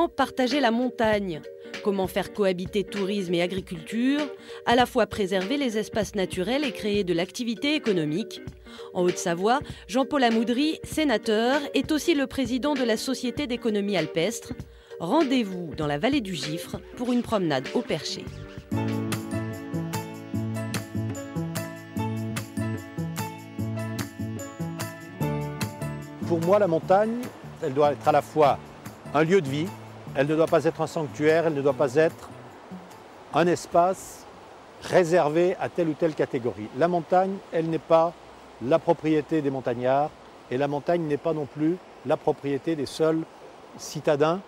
Comment partager la montagne? Comment faire cohabiter tourisme et agriculture, à la fois préserver les espaces naturels et créer de l'activité économique? En Haute-Savoie, Jean-Paul Amoudry, sénateur, est aussi le président de la Société d'économie alpestre. Rendez-vous dans la vallée du Gifre pour une promenade au perché. Pour moi, la montagne, elle doit être à la fois un lieu de vie, elle ne doit pas être un sanctuaire, elle ne doit pas être un espace réservé à telle ou telle catégorie. La montagne, elle n'est pas la propriété des montagnards et la montagne n'est pas non plus la propriété des seuls citadins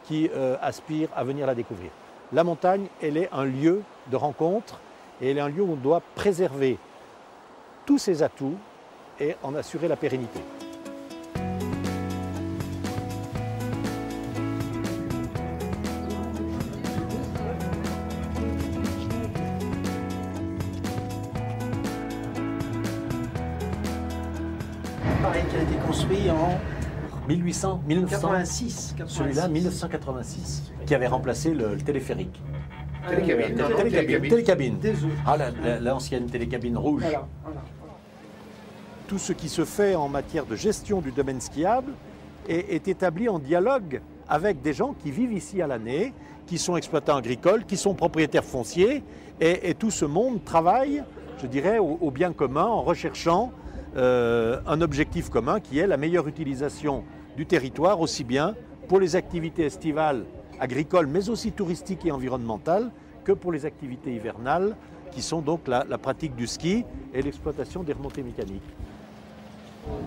qui aspirent à venir la découvrir. La montagne, elle est un lieu de rencontre et elle est un lieu où on doit préserver tous ses atouts et en assurer la pérennité. Pareil, qui a été construit en 1986. Celui-là, 1986, qui avait remplacé le téléphérique. Télécabine. Ah, l'ancienne télécabine rouge. Voilà. Tout ce qui se fait en matière de gestion du domaine skiable est établi en dialogue avec des gens qui vivent ici à l'année, qui sont exploitants agricoles, qui sont propriétaires fonciers, et tout ce monde travaille, je dirais, au bien commun en recherchant un objectif commun qui est la meilleure utilisation du territoire, aussi bien pour les activités estivales agricoles, mais aussi touristiques et environnementales, que pour les activités hivernales, qui sont donc la pratique du ski et l'exploitation des remontées mécaniques.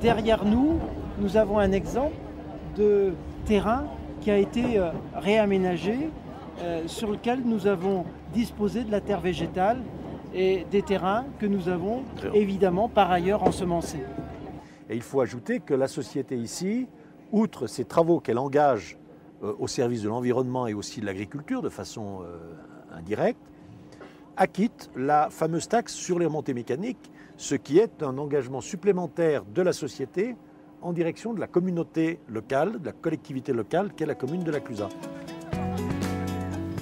Derrière nous, nous avons un exemple de terrain qui a été réaménagé, sur lequel nous avons disposé de la terre végétale et des terrains que nous avons évidemment par ailleurs ensemencés. Et il faut ajouter que la société ici, outre ces travaux qu'elle engage au service de l'environnement et aussi de l'agriculture de façon indirecte, acquitte la fameuse taxe sur les remontées mécaniques, ce qui est un engagement supplémentaire de la société en direction de la communauté locale, de la collectivité locale qu'est la commune de la Clusaz.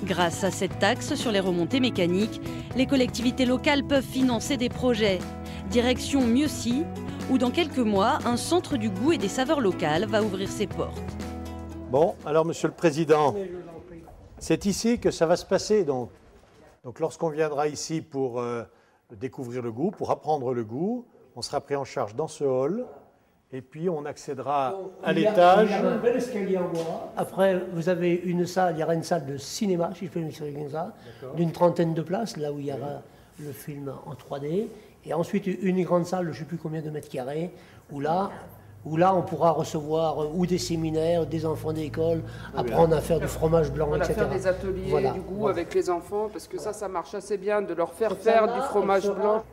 Grâce à cette taxe sur les remontées mécaniques, les collectivités locales peuvent financer des projets. Direction Mieuxy, où dans quelques mois, un centre du goût et des saveurs locales va ouvrir ses portes. Bon, alors Monsieur le Président, c'est ici que ça va se passer. Donc lorsqu'on viendra ici pour découvrir le goût, pour apprendre le goût, on sera pris en charge dans ce hall. Et puis on accédera à l'étage. Il y a un bel escalier en bois. Après, vous avez une salle, il y aura une salle de cinéma, si je peux m'exprimer comme ça, d'une trentaine de places, là où il y aura le film en 3D. Et ensuite, une grande salle, je ne sais plus combien de mètres carrés, où là, on pourra recevoir ou des séminaires, des enfants d'école, apprendre à faire du fromage blanc, etc. Faire des ateliers du goût avec les enfants, parce que ça marche assez bien de leur faire faire du fromage blanc.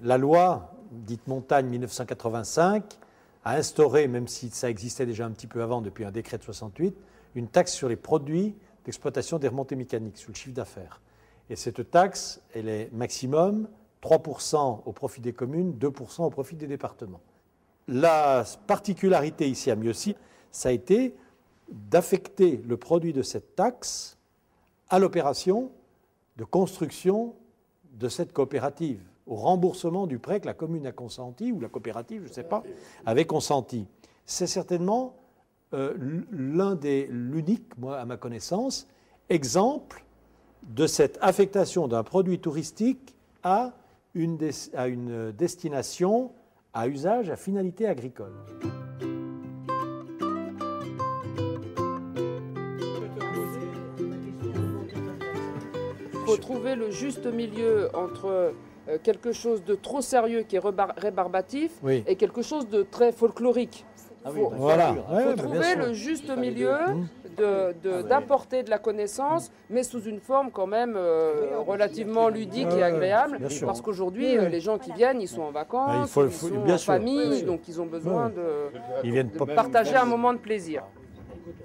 La loi dite Montagne 1985 a instauré, même si ça existait déjà un petit peu avant depuis un décret de 68, une taxe sur les produits d'exploitation des remontées mécaniques, sur le chiffre d'affaires. Et cette taxe, elle est maximum 3% au profit des communes, 2% au profit des départements. La particularité ici à Mieuxy, ça a été d'affecter le produit de cette taxe à l'opération de construction de cette coopérative, au remboursement du prêt que la commune a consenti, ou la coopérative, je ne sais pas, avait consenti. C'est certainement l'unique, moi, à ma connaissance, exemple de cette affectation d'un produit touristique à une destination à usage, à finalité agricole. Il faut trouver le juste milieu entre quelque chose de trop sérieux qui est rébarbatif et quelque chose de très folklorique. Il faut trouver le juste milieu d'apporter de la connaissance, mais sous une forme quand même relativement ludique et agréable. Parce qu'aujourd'hui, les gens qui viennent, ils sont en vacances, ils sont en famille, donc ils ont besoin de partager un moment de plaisir.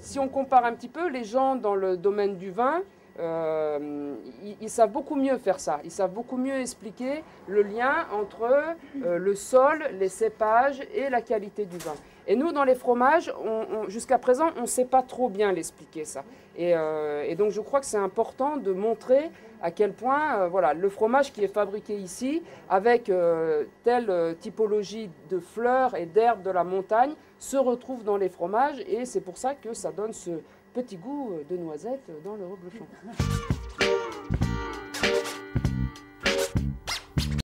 Si on compare un petit peu, les gens dans le domaine du vin, ils savent beaucoup mieux faire ça. Ils savent beaucoup mieux expliquer le lien entre le sol, les cépages et la qualité du vin. Et nous, dans les fromages, jusqu'à présent, on ne sait pas trop bien l'expliquer, ça. Et donc, je crois que c'est important de montrer à quel point voilà, le fromage qui est fabriqué ici, avec telle typologie de fleurs et d'herbes de la montagne, se retrouve dans les fromages. Et c'est pour ça que ça donne ce petit goût de noisette dans le reblochon.